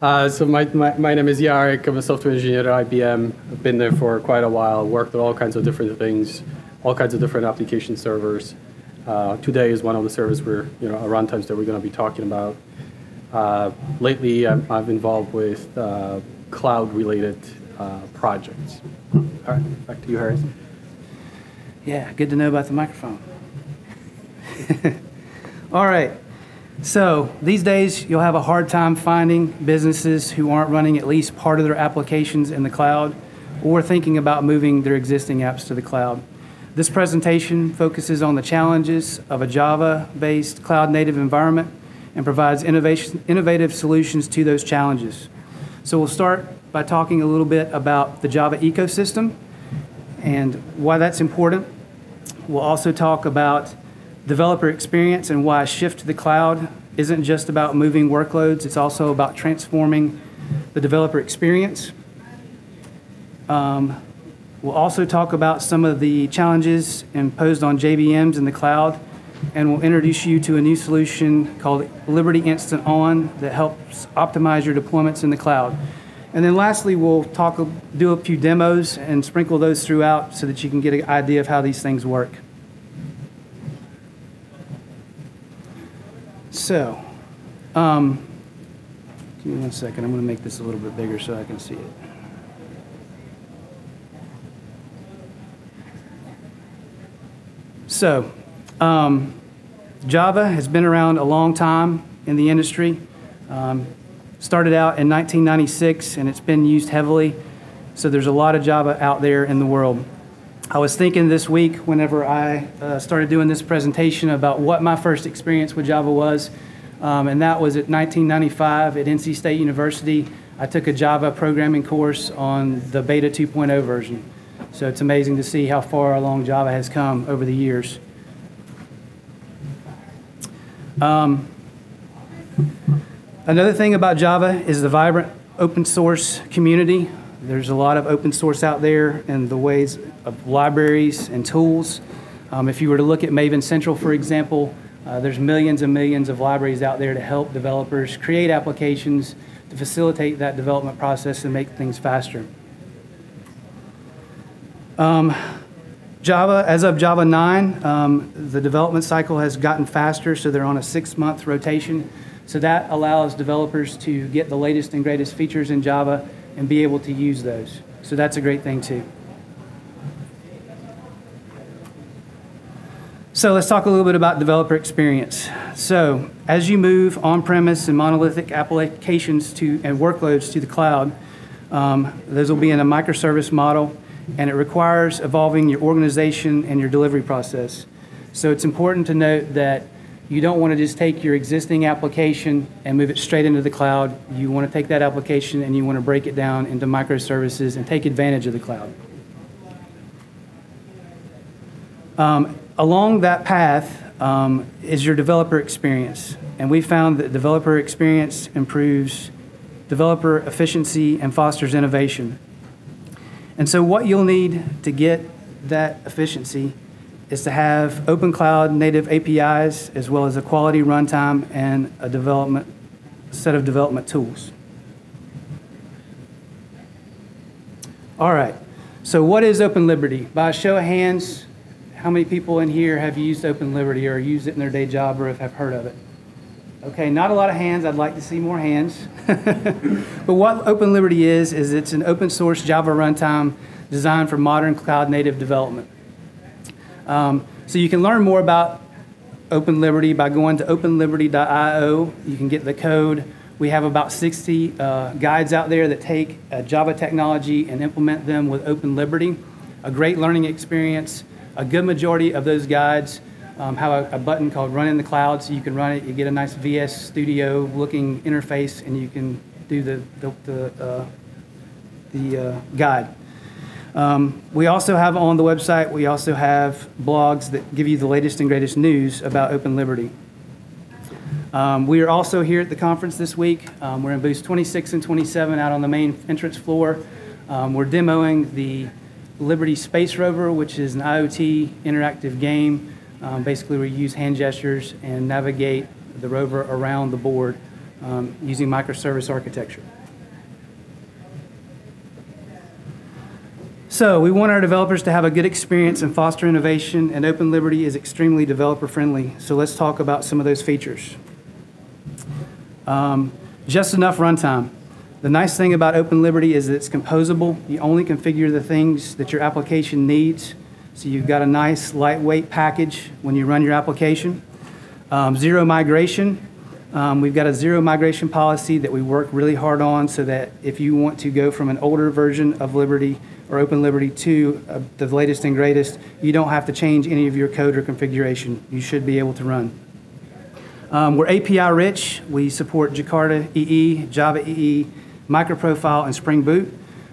So my name is Jarek. I'm a software engineer at IBM. I've been there for quite a while, worked on all kinds of different things, all kinds of different application servers. Today is one of the servers runtimes that we're going to be talking about. Lately, I'm involved with cloud-related projects. All right, back to you, Harris. Yeah, good to know about the microphone. All right. So these days, you'll have a hard time finding businesses who aren't running at least part of their applications in the cloud or thinking about moving their existing apps to the cloud. This presentation focuses on the challenges of a Java-based cloud-native environment and provides innovative solutions to those challenges. So we'll start by talking a little bit about the Java ecosystem and why that's important. We'll also talk about developer experience and why a shift to the cloud isn't just about moving workloads, it's also about transforming the developer experience. We'll also talk about some of the challenges imposed on JVMs in the cloud, and we'll introduce you to a new solution called Liberty InstantOn that helps optimize your deployments in the cloud. And then lastly, we'll do a few demos and sprinkle those throughout so that you can get an idea of how these things work. So, give me 1 second. I'm going to make this a little bit bigger so I can see it. So, Java has been around a long time in the industry. Started out in 1996, and it's been used heavily. So there's a lot of Java out there in the world. I was thinking this week, whenever I started doing this presentation, about what my first experience with Java was, and that was at 1995 at NC State University. I took a Java programming course on the Beta 2.0 version. So it's amazing to see how far along Java has come over the years. Another thing about Java is the vibrant open source community. There's a lot of open source out there in the ways of libraries and tools. If you were to look at Maven Central, for example, there's millions and millions of libraries out there to help developers create applications to facilitate that development process and make things faster. Java, as of Java 9, the development cycle has gotten faster, so they're on a 6-month rotation. So that allows developers to get the latest and greatest features in Java and be able to use those. So that's a great thing too. So let's talk a little bit about developer experience. So as you move on-premise and monolithic applications and workloads to the cloud, those will be in a microservice model, and it requires evolving your organization and your delivery process. So it's important to note that you don't want to just take your existing application and move it straight into the cloud. You want to take that application and you want to break it down into microservices and take advantage of the cloud. Along that path is your developer experience. And we found that developer experience improves developer efficiency and fosters innovation. And so what you'll need to get that efficiency is to have open cloud native APIs as well as a quality runtime and a set of development tools. All right, so what is Open Liberty? By a show of hands, how many people in here have used Open Liberty or used it in their day job or have heard of it? Okay, not a lot of hands. I'd like to see more hands. But what Open Liberty is it's an open source Java runtime designed for modern cloud native development. So you can learn more about Open Liberty by going to openliberty.io. You can get the code. We have about 60 guides out there that take Java technology and implement them with Open Liberty. A great learning experience. A good majority of those guides have a button called Run in the Cloud, so you can run it. You get a nice VS Studio looking interface, and you can do the guide. We also have on the website, we also have blogs that give you the latest and greatest news about Open Liberty. We are also here at the conference this week. We're in booths 26 and 27 out on the main entrance floor. We're demoing the Liberty Space Rover, which is an IoT interactive game. Basically, we use hand gestures and navigate the rover around the board using microservice architecture. So we want our developers to have a good experience and foster innovation, and Open Liberty is extremely developer friendly. So let's talk about some of those features. Just enough runtime. The nice thing about Open Liberty is that it's composable. You only configure the things that your application needs. So you've got a nice lightweight package when you run your application. Zero migration. We've got a zero migration policy that we work really hard on so that if you want to go from an older version of Liberty or Open Liberty to the latest and greatest, you don't have to change any of your code or configuration. You should be able to run. We're API rich. We support Jakarta EE, Java EE, MicroProfile, and Spring Boot.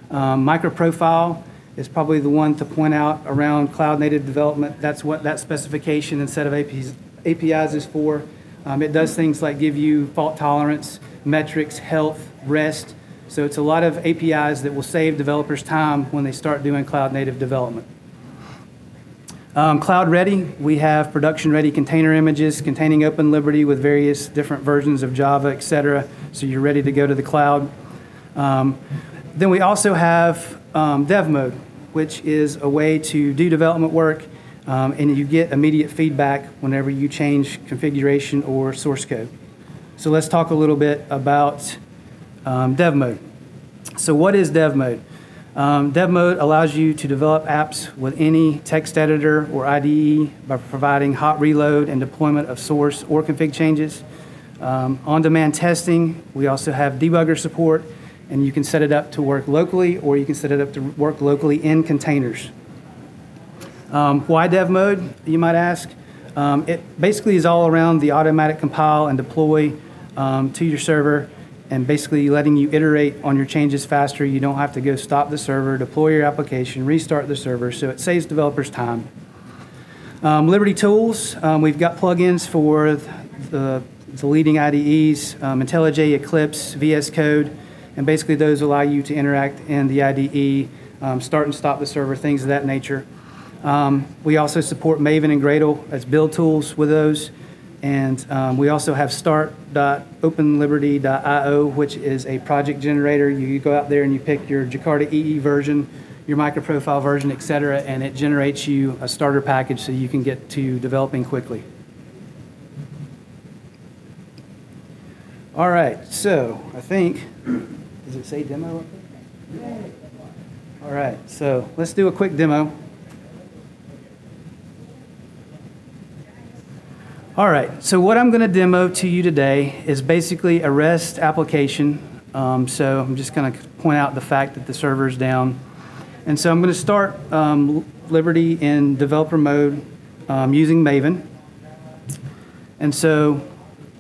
MicroProfile is probably the one to point out around cloud native development. That's what that specification and set of APIs is for. It does things like give you fault tolerance, metrics, health, rest. So it's a lot of APIs that will save developers time when they start doing cloud native development. Cloud ready, we have production ready container images containing Open Liberty with various different versions of Java, etc. So you're ready to go to the cloud. Then we also have dev mode, which is a way to do development work, and you get immediate feedback whenever you change configuration or source code. So let's talk a little bit about dev mode. So what is dev mode? Dev mode allows you to develop apps with any text editor or IDE by providing hot reload and deployment of source or config changes. On-demand testing, we also have debugger support, and you can set it up to work locally or you can set it up to work locally in containers. Why dev mode, you might ask? It basically is all around the automatic compile and deploy to your server, and basically letting you iterate on your changes faster. You don't have to go stop the server, deploy your application, restart the server, so it saves developers time. Liberty tools, we've got plugins for the leading IDEs, IntelliJ, Eclipse, VS Code, and basically those allow you to interact in the IDE, start and stop the server, things of that nature. We also support Maven and Gradle as build tools with those. And we also have start.openliberty.io, which is a project generator. You go out there and you pick your Jakarta EE version, your MicroProfile version, et cetera, and it generates you a starter package so you can get to developing quickly. All right, so I think, does it say demo up there? All right, so let's do a quick demo. All right, so what I'm going to demo to you today is basically a REST application. So I'm just going to point out the fact that the server is down. And so I'm going to start Liberty in developer mode using Maven. And so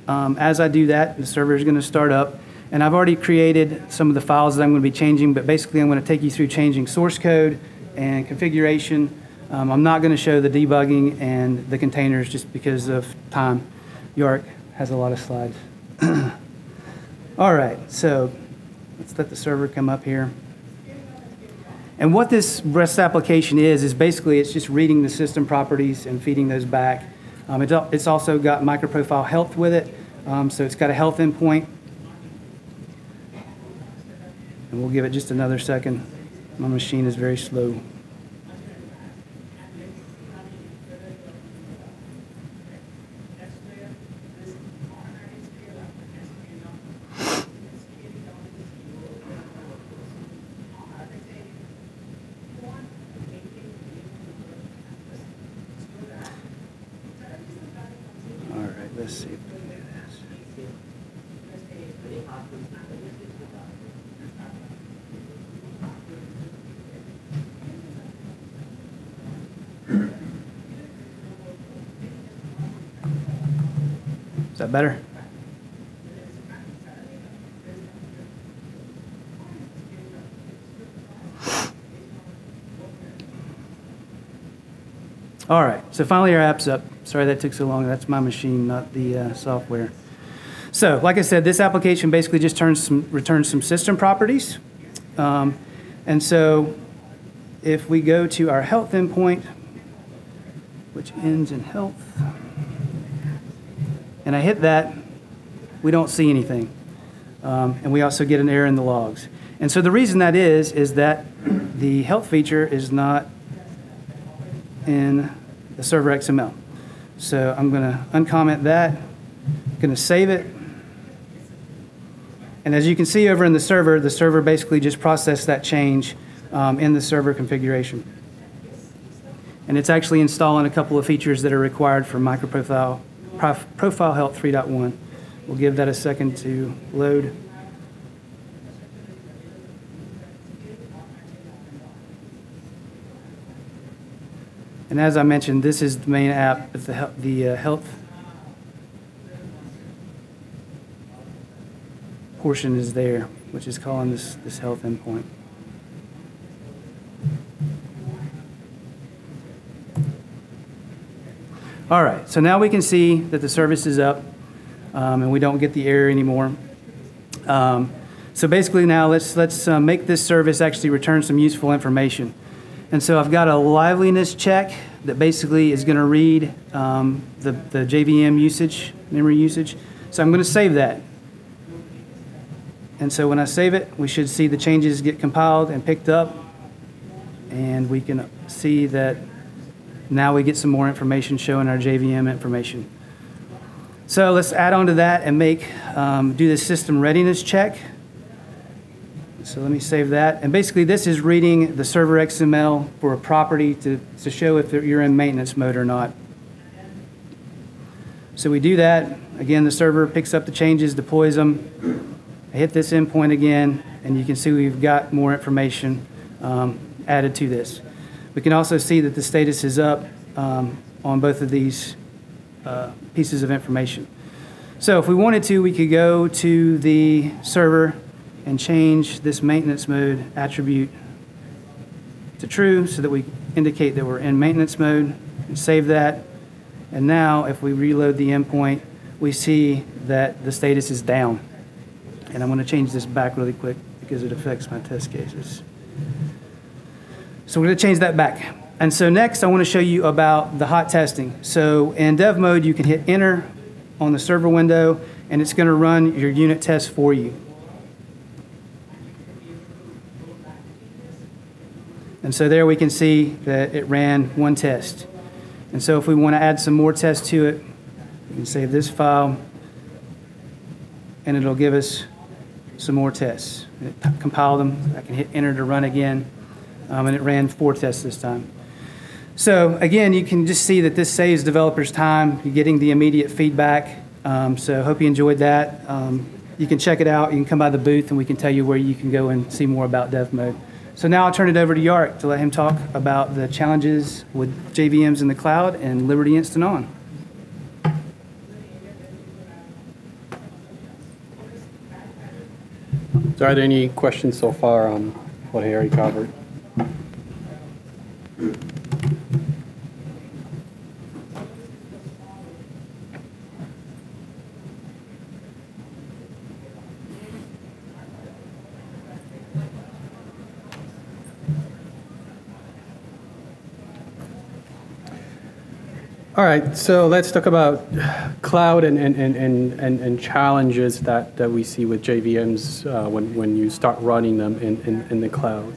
as I do that, the server is going to start up. And I've already created some of the files that I'm going to be changing, but basically I'm going to take you through changing source code and configuration. I'm not going to show the debugging and the containers just because of time. Jarek has a lot of slides. All right, so let's let the server come up here. And what this REST application is basically it's just reading the system properties and feeding those back. It's also got MicroProfile health with it, so it's got a health endpoint. And we'll give it just another second. My machine is very slow. Let's see if we can do this. Is that better? All right, so finally our app's up. Sorry that took so long. That's my machine, not the software. So, like I said, this application basically just returns some system properties. And so if we go to our health endpoint, which ends in health, and I hit that, we don't see anything. And we also get an error in the logs. And so the reason that is that the health feature is not in the server XML. So I'm going to uncomment that, going to save it. And as you can see over in the server basically just processed that change in the server configuration. And it's actually installing a couple of features that are required for MicroProfile Health 3.1. We'll give that a second to load. And as I mentioned, this is the main app, the health portion is there, which is calling this health endpoint. All right, so now we can see that the service is up and we don't get the error anymore. So basically now let's make this service actually return some useful information. And so I've got a liveliness check that basically is going to read the JVM usage, memory usage. So I'm going to save that. And so when I save it, we should see the changes get compiled and picked up. And we can see that now we get some more information showing our JVM information. So let's add on to that and do this system readiness check. So let me save that. And basically this is reading the server XML for a property to show if you're in maintenance mode or not. So we do that. Again, the server picks up the changes, deploys them. I hit this endpoint again, and you can see we've got more information added to this. We can also see that the status is up on both of these pieces of information. So if we wanted to, we could go to the server and change this maintenance mode attribute to true so that we indicate that we're in maintenance mode and save that. And now if we reload the endpoint, we see that the status is down. And I'm going to change this back really quick because it affects my test cases. So we're going to change that back. And so next I want to show you about the hot testing. So in dev mode, you can hit enter on the server window and it's going to run your unit test for you. And so there we can see that it ran one test. And so if we want to add some more tests to it, we can save this file and it'll give us some more tests. It compiled them. I can hit enter to run again. And it ran 4 tests this time. So again, you can just see that this saves developers time. You're getting the immediate feedback. So hope you enjoyed that. You can check it out. You can come by the booth and we can tell you where you can go and see more about dev mode. So now I'll turn it over to Jarek to let him talk about the challenges with JVMs in the cloud and Liberty InstantOn. So are there any questions so far on what Harry covered? All right, so let's talk about cloud and challenges that we see with JVMs when you start running them in the cloud.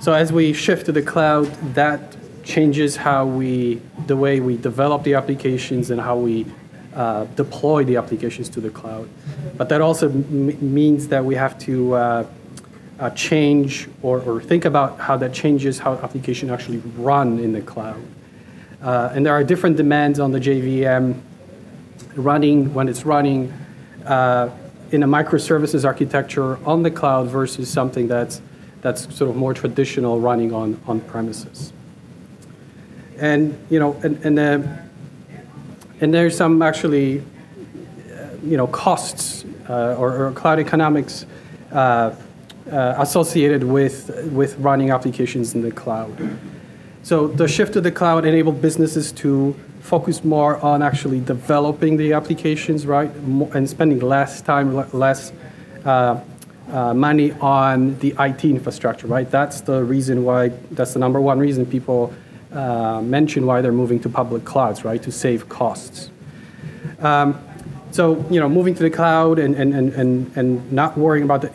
So as we shift to the cloud, that changes the way we develop the applications and how we deploy the applications to the cloud. But that also means that we have to change or think about how that changes how applications actually run in the cloud. And there are different demands on the JVM when it's running in a microservices architecture on the cloud versus something that's sort of more traditional running on premises. And and there's some actually costs or cloud economics associated with running applications in the cloud. So the shift to the cloud enabled businesses to focus more on actually developing the applications, right, and spending less time, less money on the IT infrastructure, right? That's the reason why. That's the number one reason people mention why they're moving to public clouds, right, to save costs. So moving to the cloud and not worrying about the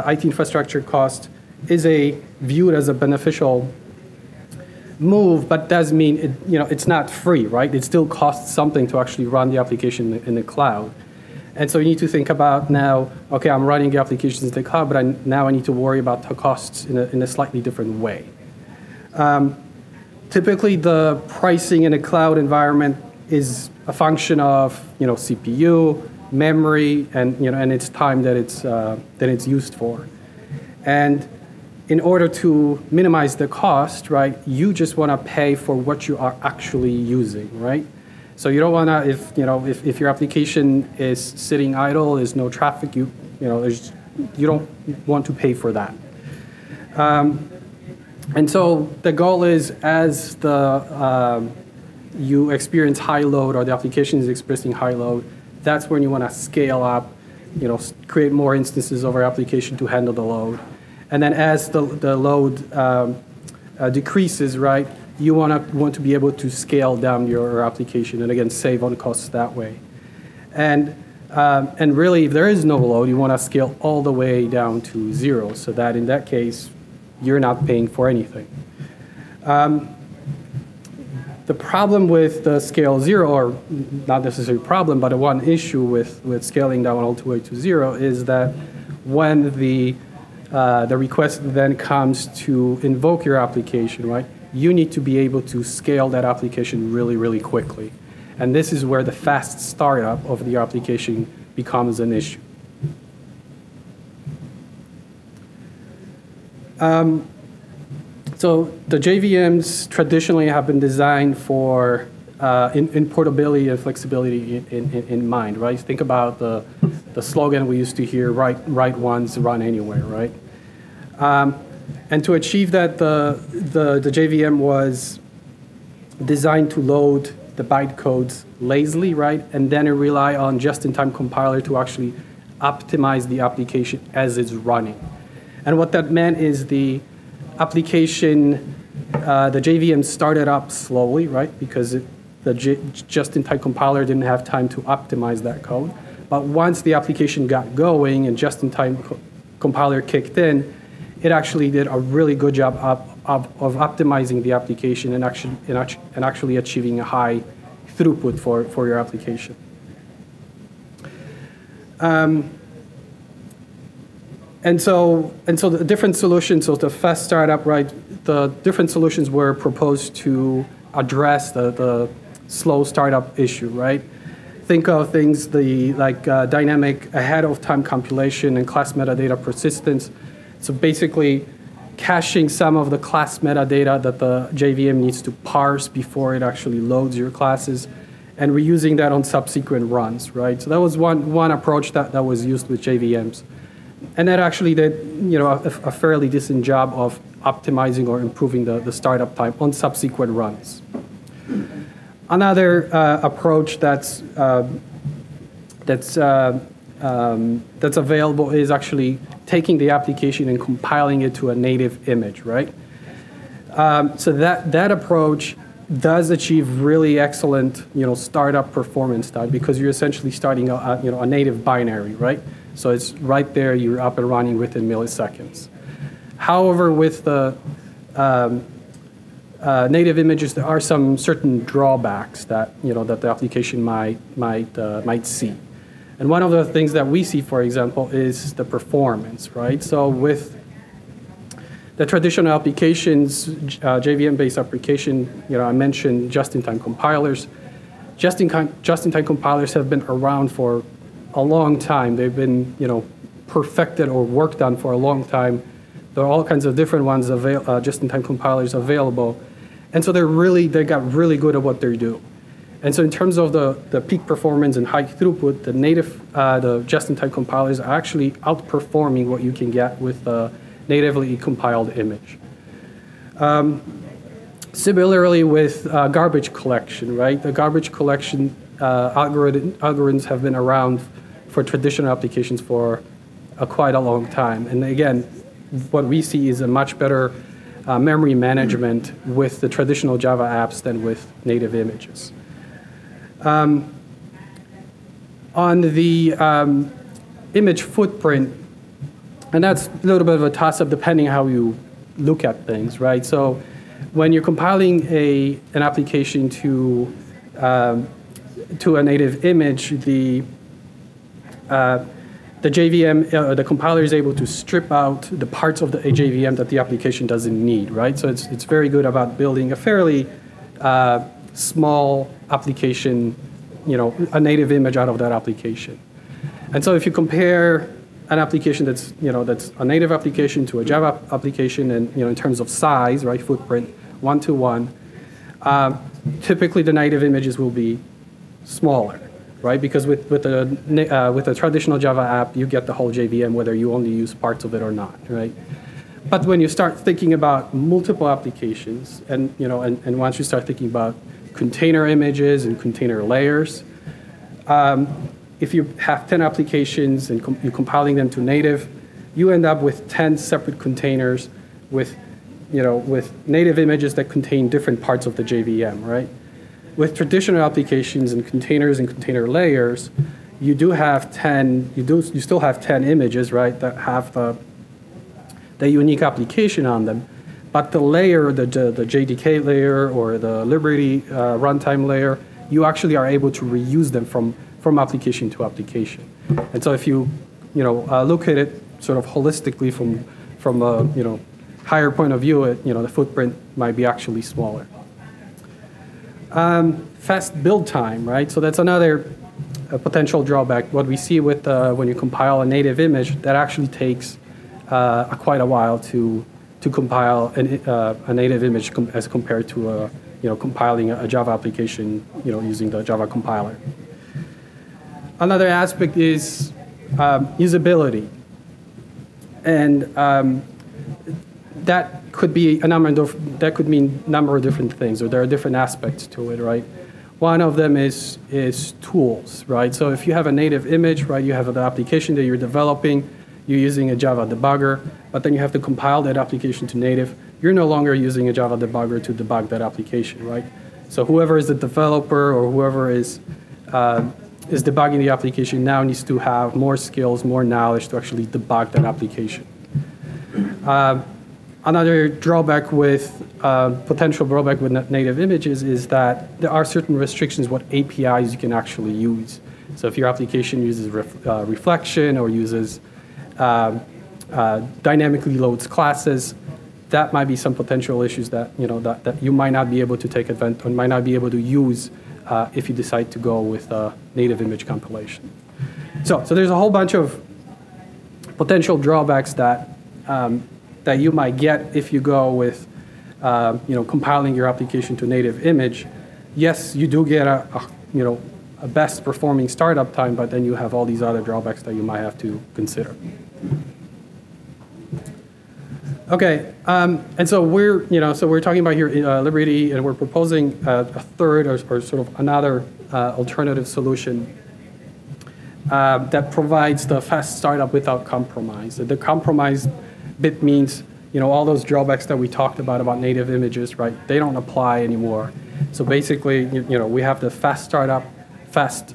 IT infrastructure cost is viewed as a beneficial move, but does mean it's not free, right? It still costs something to actually run the application in the cloud. And so you need to think about now, okay, I'm running the applications in the cloud, but now I need to worry about the costs in a slightly different way. Typically, the pricing in a cloud environment is a function of CPU, memory, and its time that it's used for. And in order to minimize the cost, right, you just want to pay for what you are actually using, right? So you don't want to, if your application is sitting idle, there's no traffic, you don't want to pay for that. And so the goal is, as you experience high load or the application is experiencing high load, that's when you want to scale up, create more instances of our application to handle the load. And then as the load decreases, right, you want to be able to scale down your application and again save on costs that way. And really, if there is no load, you want to scale all the way down to 0, so that in that case, you're not paying for anything. The problem with the scale 0, or not necessarily a problem, but one issue with scaling down all the way to 0 is that when the request then comes to invoke your application, right, you need to be able to scale that application really, really quickly. And this is where the fast startup of the application becomes an issue. So the JVMs traditionally have been designed for in portability and flexibility in mind, right? Think about the slogan we used to hear, write once, run anywhere, right? And to achieve that, the JVM was designed to load the bytecodes lazily, right? And then rely on just-in-time compiler to actually optimize the application as it's running. And what that meant is the application, the JVM started up slowly, right? Because the just-in-time compiler didn't have time to optimize that code. But once the application got going and just-in-time compiler kicked in, it actually did a really good job of optimizing the application and actually achieving a high throughput for your application. And so the different solutions, so the fast startup, right, the different solutions were proposed to address the slow startup issue, right? Think of things like dynamic ahead of time compilation and class metadata persistence. So basically caching some of the class metadata that the JVM needs to parse before it actually loads your classes and reusing that on subsequent runs, right? So that was one approach that was used with JVMs. And that actually did a fairly decent job of optimizing or improving the startup time on subsequent runs. Another approach that's available is actually taking the application and compiling it to a native image, right? So that approach does achieve really excellent, startup performance time because you're essentially starting a native binary, right? So it's right there, you're up and running within milliseconds. However, with the native images, there are some certain drawbacks that that the application might see. And one of the things that we see, for example, is the performance, right? So with the traditional applications, JVM-based application, I mentioned just-in-time compilers. Just-in-time compilers have been around for a long time. They've been, perfected or worked on for a long time. There are all kinds of different ones, just-in-time compilers available. And so they got really good at what they do. And so in terms of the peak performance and high throughput, the just-in-time compilers are actually outperforming what you can get with the natively compiled image. Similarly with garbage collection, right? The garbage collection algorithms have been around for traditional applications for quite a long time. And again, what we see is a much better memory management with the traditional Java apps than with native images. On the image footprint, And that's a little bit of a toss-up depending how you look at things, right? So when you're compiling an application to a native image, the JVM, the compiler is able to strip out the parts of the JVM that the application doesn't need, right? So it's very good about building a fairly small application, a native image out of that application. And so if you compare an application that's a native application to a Java application, and in terms of size, right, footprint, 1-to-1, typically the native images will be smaller, right? Because with a traditional Java app, you get the whole JVM whether you only use parts of it or not, right? But when you start thinking about multiple applications, and once you start thinking about container images and container layers, if you have 10 applications and you're compiling them to native, you end up with 10 separate containers with native images that contain different parts of the JVM, right? With traditional applications and container layers, you still have 10 images, right, that have the unique application on them. But the layer, the JDK layer or the Liberty runtime layer, you actually are able to reuse them from application to application. And so if you look at it sort of holistically from a higher point of view, the footprint might be actually smaller. Fast build time, right? So that's another potential drawback. What we see with when you compile a native image, that actually takes quite a while to compile a native image as compared to compiling a Java application using the Java compiler. Another aspect is usability, and that could be that could mean a number of different things, or there are different aspects to it, right? One of them is tools, right? So if you have a native image, right, you have the application that you're developing, you're using a Java debugger, but then you have to compile that application to native. You're no longer using a Java debugger to debug that application, right? So whoever is the developer or whoever is debugging the application now needs to have more skills, more knowledge to actually debug that application. Another drawback potential drawback with native images is that there are certain restrictions what APIs you can actually use. So if your application uses reflection or uses dynamically loads classes, that might be some potential issues that that you might not be able to take advantage or might not be able to use if you decide to go with native image compilation. So there's a whole bunch of potential drawbacks that that you might get if you go with compiling your application to native image. Yes, you do get a best performing startup time, but then you have all these other drawbacks that you might have to consider. Okay, and so we're talking about here Liberty, and we're proposing a third or sort of another alternative solution that provides the fast startup without compromise. The compromise bit means all those drawbacks that we talked about native images, right? They don't apply anymore. So basically, we have the fast startup, fast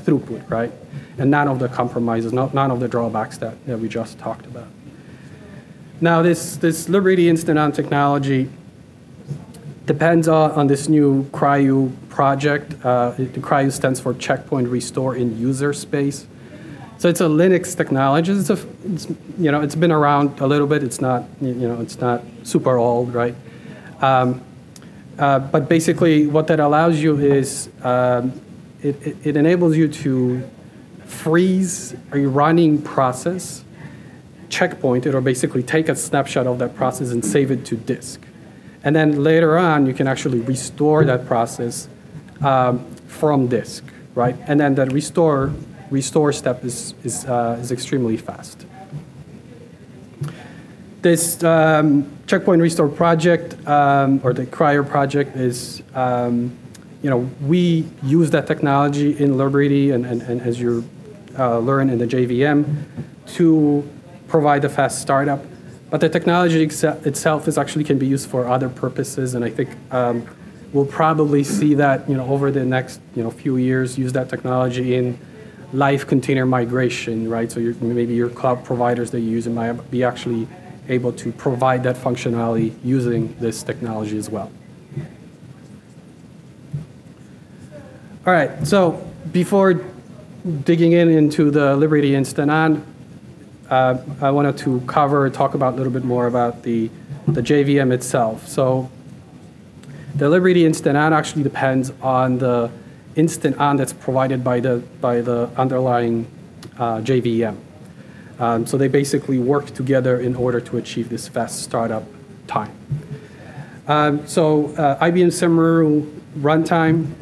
throughput, right? And none of the compromises, none of the drawbacks that we just talked about. Now, this Liberty InstantOn technology depends on this new CRYU project. The CRYU stands for Checkpoint Restore in User Space. So it's a Linux technology. It's been around a little bit. It's not it's not super old, right? But basically, what that allows you is it enables you to freeze a running process, checkpoint it, or basically take a snapshot of that process and save it to disk. And then later on, you can actually restore that process from disk, right? And then that restore step is extremely fast. This checkpoint restore project, or the CRYU project, is we use that technology in Liberty and as you learn in the JVM to provide the fast startup. But the technology itself can be used for other purposes, and I think we'll probably see that over the next few years use that technology in live container migration, right? So maybe your cloud providers that you use might be actually able to provide that functionality using this technology as well. All right, so before digging into the Liberty InstantOn, I wanted to talk about a little bit more about the JVM itself. So the Liberty InstantOn actually depends on the InstantOn that's provided by the underlying JVM. So they basically work together in order to achieve this fast startup time. IBM Semeru Runtime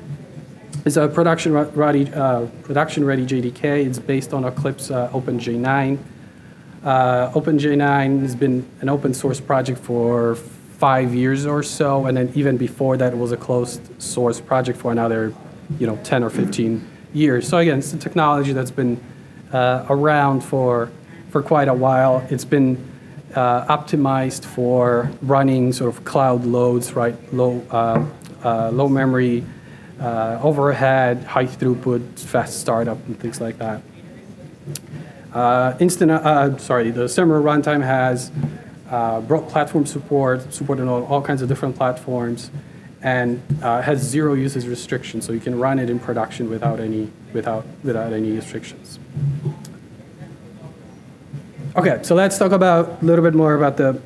is a production-ready JDK. It's based on Eclipse OpenJ9. OpenJ9 has been an open source project for 5 years or so, and then even before that, it was a closed source project for another 10 or 15 years. So again, it's a technology that's been around for quite a while. It's been optimized for running sort of cloud loads, right? Low memory, overhead, high throughput, fast startup, and things like that. The Semeru Runtime has broad platform support on all kinds of different platforms, and has zero usage restrictions, so you can run it in production without any restrictions. Okay, so let's talk a little bit more about the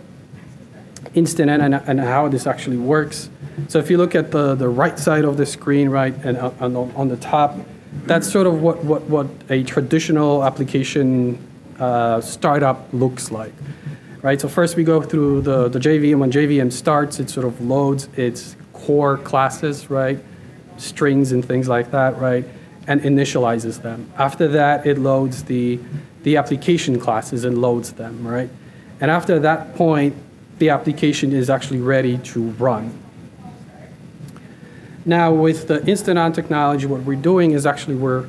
InstantOn and how this actually works. So if you look at the right side of the screen, right, and on the top, that's sort of what a traditional application startup looks like, right? So first we go through the JVM. When JVM starts, it sort of loads its core classes, right, strings and things like that, right, and initializes them. After that, it loads the application classes and loads them, right? And after that point, the application is actually ready to run. Now, with the InstantOn technology, what we're doing is actually we're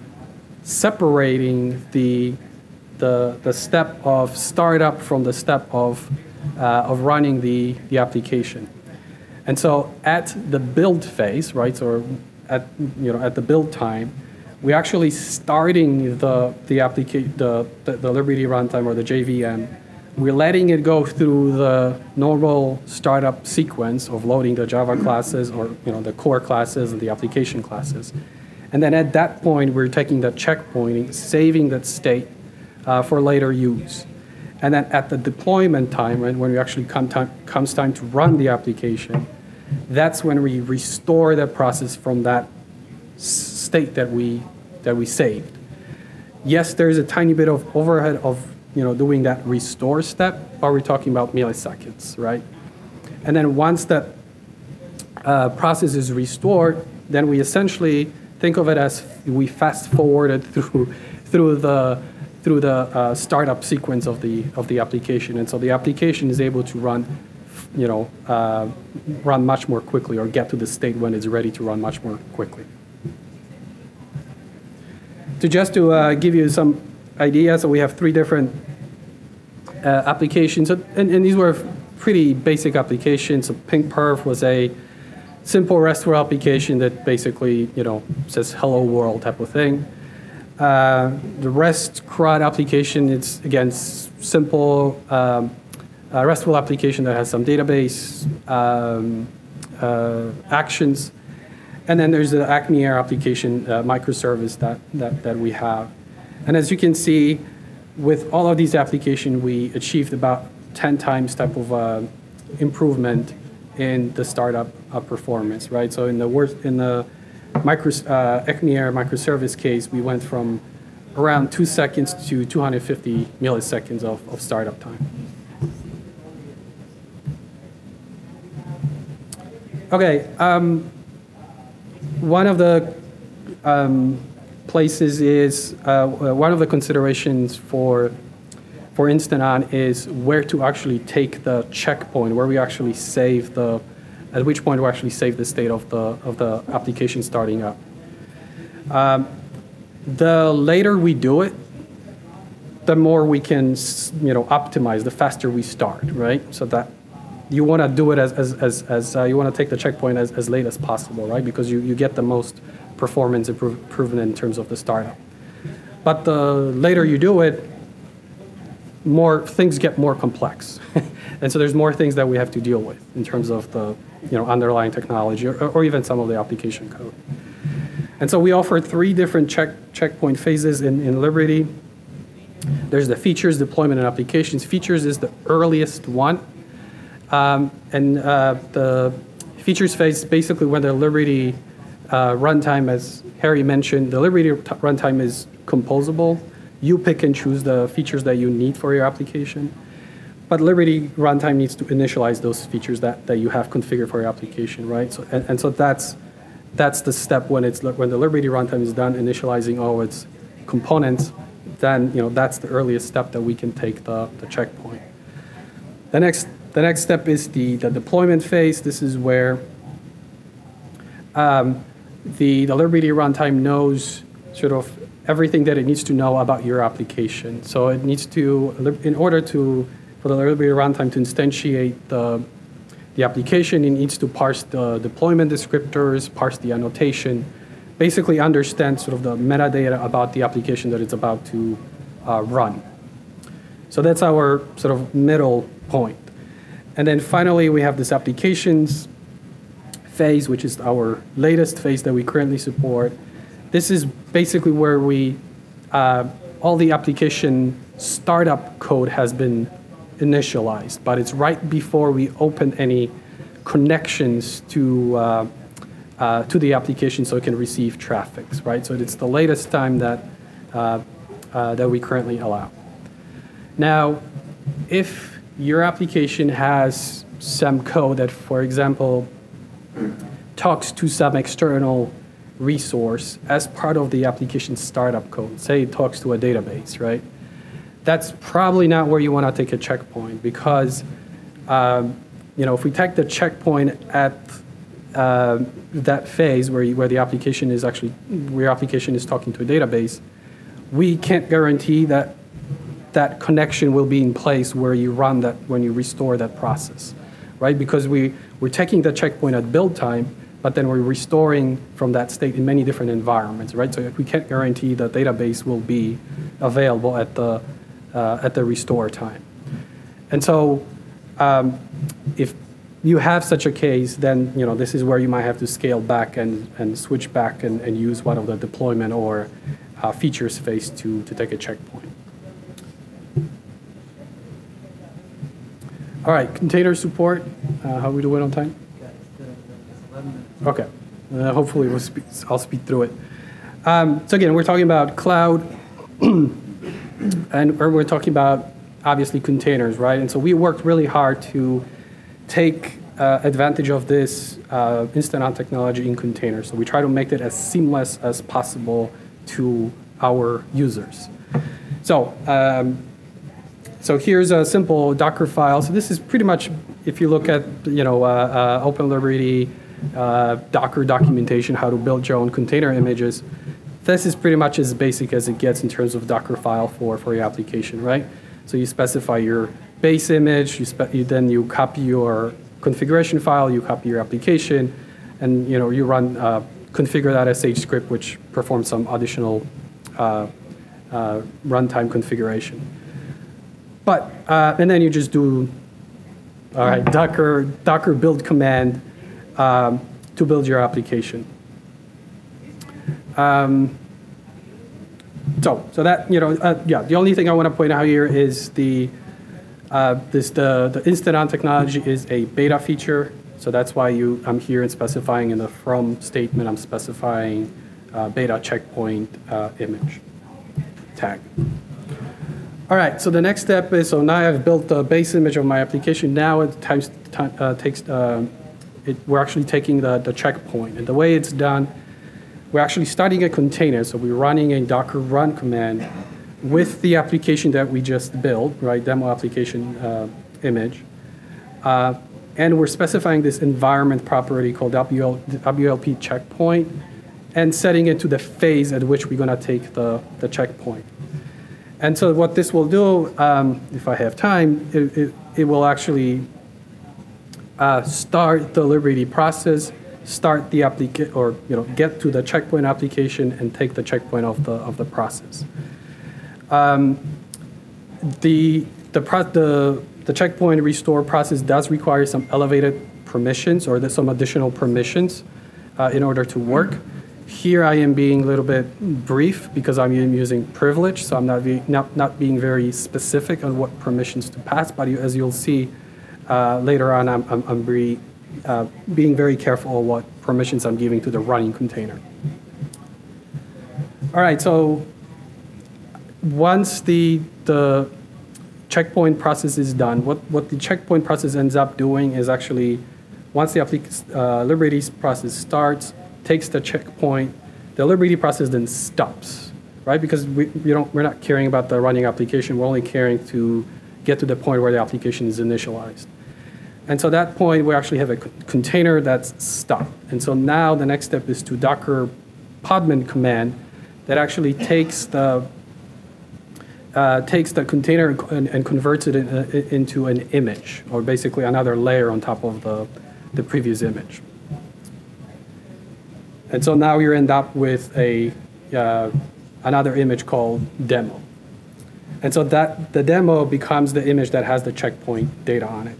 separating the step of startup from the step of running the application. And so at the build phase, right, or at the build time, we're actually starting the Liberty runtime or the JVM. We're letting it go through the normal startup sequence of loading the Java classes or the core classes and the application classes. And then at that point, we're taking that checkpointing, saving that state for later use. And then at the deployment time, right, when we actually comes time to run the application, that's when we restore that process from that state that we saved. Yes, there's a tiny bit of overhead of doing that restore step, but we're talking about milliseconds, right? And then once that process is restored, then we essentially think of it as we fast forwarded through the startup sequence of the application, and so the application is able to run much more quickly, or get to the state when it's ready to run much more quickly. To give you some ideas, so we have 3 different applications, and these were pretty basic applications. So PingPerf was a simple RESTful application that basically says hello world type of thing. The REST CRUD application, it's again simple RESTful application that has some database actions. And then there's the Acme Air application microservice that we have. And as you can see, with all of these applications, we achieved about 10 times type of improvement in the startup performance, right? So in the Acme Air microservice case, we went from around 2 seconds to 250 milliseconds of startup time. Okay. One of the places is, one of the considerations for InstantOn is where to actually take the checkpoint, where we actually save at which point we actually save the state of the application starting up. The later we do it, the more we can optimize, the faster we start, right? So that you want to do it as you want to take the checkpoint as late as possible, right? Because you get the most performance improvement in terms of the startup. But the later you do it, more things get more complex. And so there's more things that we have to deal with in terms of the underlying technology or even some of the application code. And so we offer 3 different checkpoint phases in Liberty. There's the features, deployment, and applications. Features is the earliest one. The features phase is basically when the Liberty runtime, as Harry mentioned, the Liberty runtime is composable. You pick and choose the features that you need for your application. But Liberty runtime needs to initialize those features that you have configured for your application, right? So, and so that's the step when the Liberty runtime is done initializing all its components. Then that's the earliest step that we can take the checkpoint. The next step is the deployment phase. This is where the Liberty runtime knows sort of everything that it needs to know about your application. So it needs to, in order for the Liberty runtime to instantiate the application, it needs to parse the deployment descriptors, parse the annotation, basically understand sort of the metadata about the application that it's about to run. So that's our sort of middle point. And then finally, we have this applications phase, which is our latest phase that we currently support. This is basically where all the application startup code has been initialized, but it's right before we open any connections to the application so it can receive traffic, right? So it's the latest time that we currently allow. Now, if your application has some code that, for example, talks to some external resource as part of the application startup code, say it talks to a database, right? That's probably not where you want to take a checkpoint because, if we take the checkpoint at that phase where the application is actually, where your application is talking to a database, we can't guarantee that that connection will be in place where you run that, when you restore that process, right? Because we're taking the checkpoint at build time, but then we're restoring from that state in many different environments, right? So we can't guarantee the database will be available at the restore time. And so if you have such a case, then this is where you might have to scale back and switch back and use one of the deployment or features phase to take a checkpoint. All right, container support. How are we doing on time? Okay. Hopefully I'll speed through it. So again, we're talking about cloud, and we're talking about obviously containers, right? And so we worked really hard to take advantage of this InstantOn technology in containers. So we try to make it as seamless as possible to our users. So here's a simple Docker file. So this is pretty much, if you look at Open Liberty Docker documentation, how to build your own container images. This is pretty much as basic as it gets in terms of Docker file for your application, right? So you specify your base image, then you copy your configuration file, you copy your application, and you run configure that sh script, which performs some additional runtime configuration. But and then you just do Docker build command to build your application. So that the only thing I want to point out here is the InstantOn technology is a beta feature. So that's why I'm here and specifying in the from statement, I'm specifying beta checkpoint image tag. All right, so the next step is, so now I've built the base image of my application. Now we're actually taking the checkpoint. And the way it's done, we're actually starting a container. So we're running a Docker run command with the application that we just built, right, demo application image. And we're specifying this environment property called WLP checkpoint and setting it to the phase at which we're going to take the checkpoint. And so what this will do, if I have time, it will actually start the Liberty process, start the get to the checkpoint application, and take the checkpoint of the process. The checkpoint restore process does require some elevated permissions or some additional permissions in order to work. Here I am being a little bit brief because I'm using privilege, so I'm not being very specific on what permissions to pass. But as you'll see later on, I'm being very careful on what permissions I'm giving to the running container. All right, so once the checkpoint process is done, what the checkpoint process ends up doing is actually, once the Liberty process starts, takes the checkpoint, the Liberty process then stops, right? Because we're not caring about the running application, we're only caring to get to the point where the application is initialized. And so at that point, we actually have a container that's stopped. And so now the next step is to Docker podman command that actually takes the container and converts it into an image, or basically another layer on top of the previous image. And so now you end up with another image called demo. And so the demo becomes the image that has the checkpoint data on it.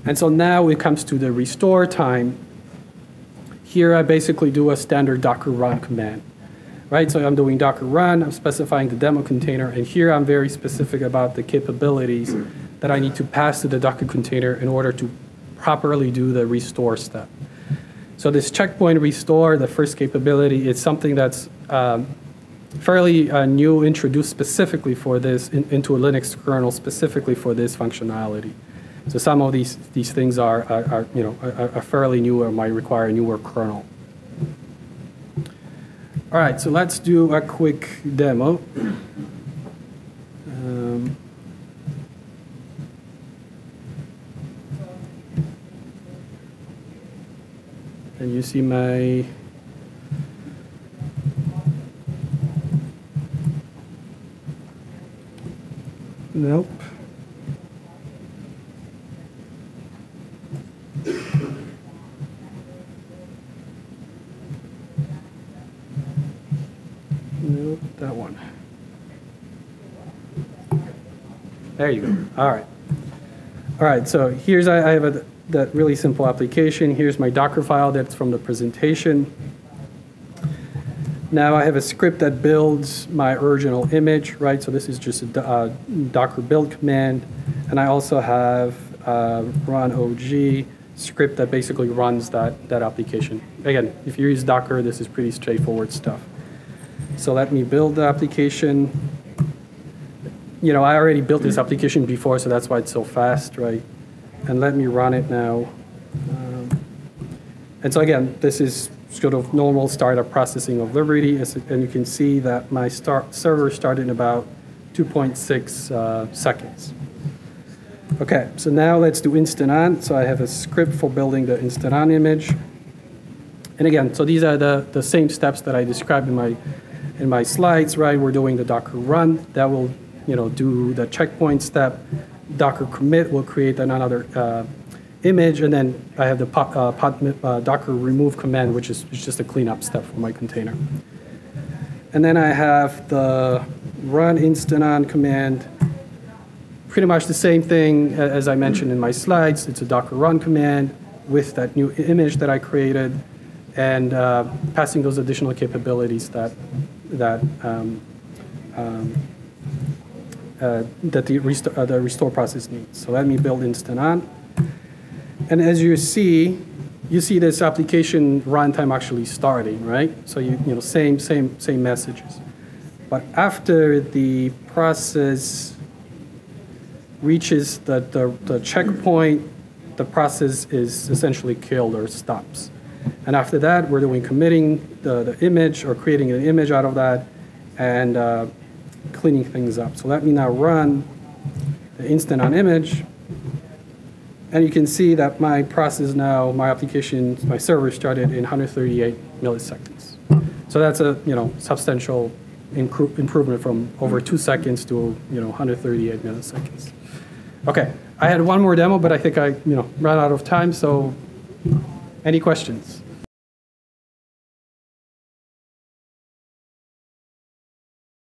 And so now it comes to the restore time. Here I basically do a standard Docker run command. Right, so I'm doing Docker run, I'm specifying the demo container, and here I'm very specific about the capabilities that I need to pass to the Docker container in order to properly do the restore step. So this checkpoint restore, the first capability, is something that's fairly new, introduced specifically for this, into a Linux kernel specifically for this functionality. So some of these things are fairly new or might require a newer kernel. All right, so let's do a quick demo. And you see my nope. Nope, that one. There you go. All right. All right, so here's, I have that really simple application. Here's my Docker file that's from the presentation. Now I have a script that builds my original image, right? So this is just a Docker build command. And I also have run OG script that basically runs that application. Again, if you use Docker, this is pretty straightforward stuff. So let me build the application. You know, I already built this application before, so that's why it's so fast, right? And let me run it now. And so again, this is sort of normal startup processing of Liberty, and you can see that my server started in about 2.6 seconds. Okay, so now let's do InstantOn. So I have a script for building the InstantOn image. And again, so these are the same steps that I described in my slides, right? We're doing the Docker run. That will, do the checkpoint step. Docker commit will create another image, and then I have the Docker remove command, which is just a cleanup step for my container. And then I have the run InstantOn command. Pretty much the same thing as I mentioned in my slides. It's a Docker run command with that new image that I created, and passing those additional capabilities that the restore process needs. So let me build InstantOn. And as you see this application runtime actually starting, right? So same messages. But after the process reaches the checkpoint, the process is essentially killed or stops. And after that, we're doing committing the image or creating an image out of that and cleaning things up. So let me now run the InstantOn image. And you can see that my process now, my application, my server started in 138 milliseconds. So that's a substantial improvement from over 2 seconds to 138 milliseconds. Okay, I had one more demo, but I think I ran out of time. So any questions?